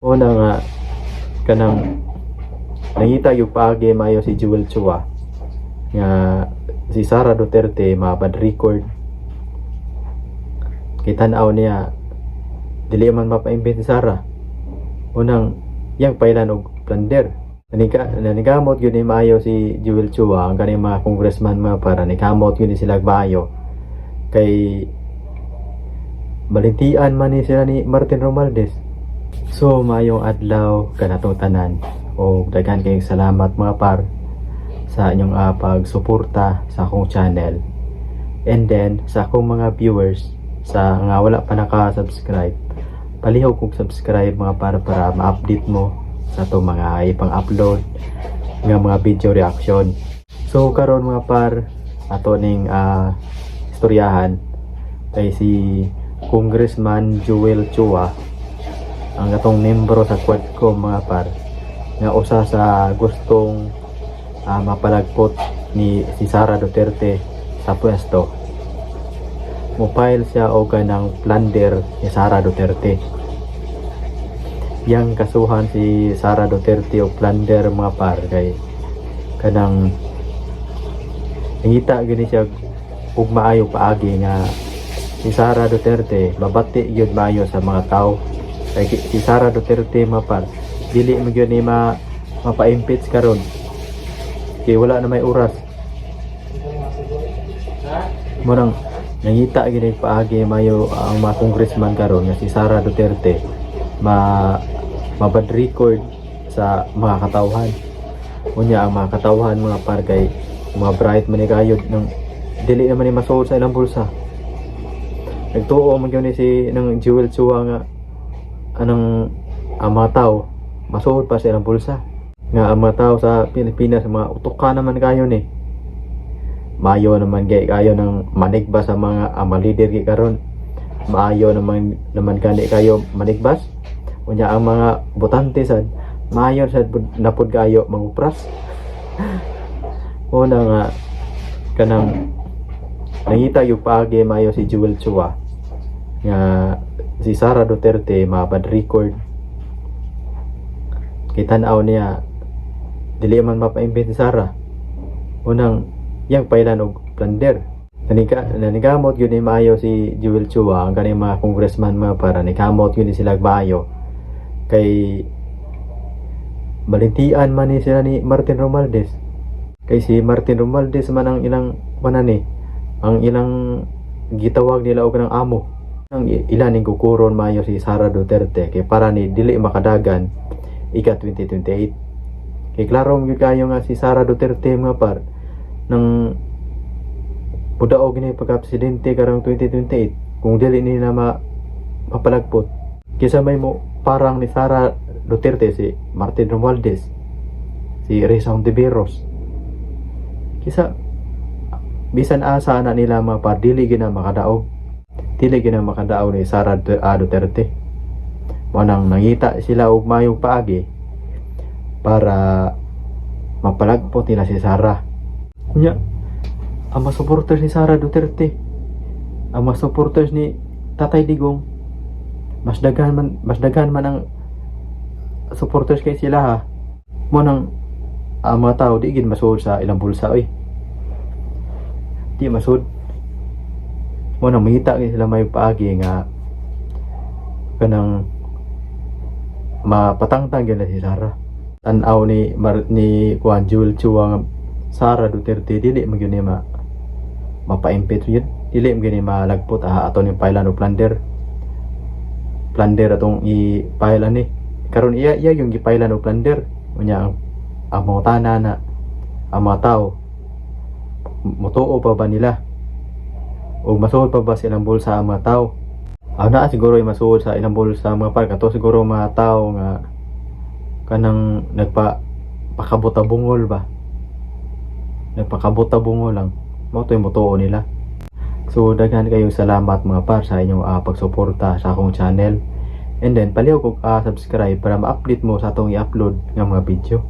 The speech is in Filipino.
Una nga kanang nangita yung paagi mayo si Jewel Chua nga si Sara Duterte mabad record kitan-aw niya dili man mapaimbit si Sara. Unang yang pailan og plunder nanigamot yun ni maayo si Jewel Chua ang kaning mga congressman mga para nikamot yun sila maayo kay balintian man ni sila ni Martin Romualdez. So mayong adlaw kanatong tanan o daghan kayong salamat mga par sa inyong pagsuporta sa akong channel, and then sa akong mga viewers sa nga wala pa naka-subscribe, palihog kong subscribe mga para ma-update mo sa itong mga ipang-upload nga mga video reaction. So karon mga par ato ning istoryahan kay si Congressman Jewel Chua ang atong membro sa Quadcom mga par nga usa sa gustong mapalagpot ni si Sara Duterte sa pwesto. Mupile siya o ganang plunder ni Sara Duterte. Yang kasuhan si Sara Duterte o plunder mga par kay kanang nangita gini siya ug maayo paagi nga si Sara Duterte babati gyud maayo sa mga tao. Kay si Sara Duterte mapar dili mo gyud ni mapa-impeach karon kay wala na may oras. Murang nangita gini paagi mayo ang mga congressman karon nga si Sara Duterte mabad record sa mga katawhan. Unya ang mga katawhan mga par kay mga bright man ni kayod nang dili naman ni masuod sa ilang bulsa. Nagtuo man gyud ni si nang Jewel Chua nga anang ang mga tao masuod pa sa ilang bulsa nga ang mga tao sa Pilipinas mga utok naman kayo ni maayo naman kayo ng manigbas sa mga leader karon, maayo naman kani kayo manigbas. Unya ang mga botante sad maayo sad napod kayo mangupras. Una nga kanang nangita yung paagi maayo si Jewel Chua nga si Sara Duterte mabad record kitan-aw niya dili man mapaimbit si Sara. Unang yang pailan og plunder nanigamot yun ni maayo si Jewel Chua ang kaning mga congressman mga para nikamot yun sila maayo kay balintian man ni sila ni Martin Romualdez. Kay si Martin Romualdez man ang ilang manani ang ilang gitawag nila og ng amo ang ilan ning kukuron maayo si Sara Duterte kay para ni dili makadagan ika 2028. Kay klaro gyud kayo nga si Sara Duterte mga par nang pudaog ni pagka-presidente karong 2028 kung dili ni na mapalagpot kisa may mo parang ni Sara Duterte si Martin Romualdez, si Risa Hontiveros. Kisa bisan asa na nila mga par dili gina makadaog ni Sara Duterte. Mo nang nangita sila og mayong paagi para mapalagpot nila si Sara. Nya ang mga supporters ni Sara Duterte, ang mga supporters ni Tatay Digong mas daghan man ang supporters kay sila ha. Mo nang ang mga tao di gid masuod sa ilang bulsa oy. Di masud. Mo nang mangita sila may paagi nga kanang mapatangtang gyud si Sara. Tan-aw ni Juan Jewel Chua nga Sara Duterte dili mo gyud ni mapa-impeach yun, dili mo gyud ni malagpot aton yung pailan o plunder atong i-pailan ni karon iya yung gipailan o plunder. Unya ang mga tanan na ang mga tao mutuo pa ba nila o masuod pa ba silang bulsa ang mga tao. Na siguro ay masuod sa ilang bulsa mga par kato siguro mga tao nga kanang nagpakabuta-bungol ba, nagpakabuta-bungol lang mo to yung mutuo nila. So daghan kayong salamat mga par sa inyong pagsuporta sa akong channel, and then palihog kog subscribe para ma-update mo sa atong i-upload nga mga video.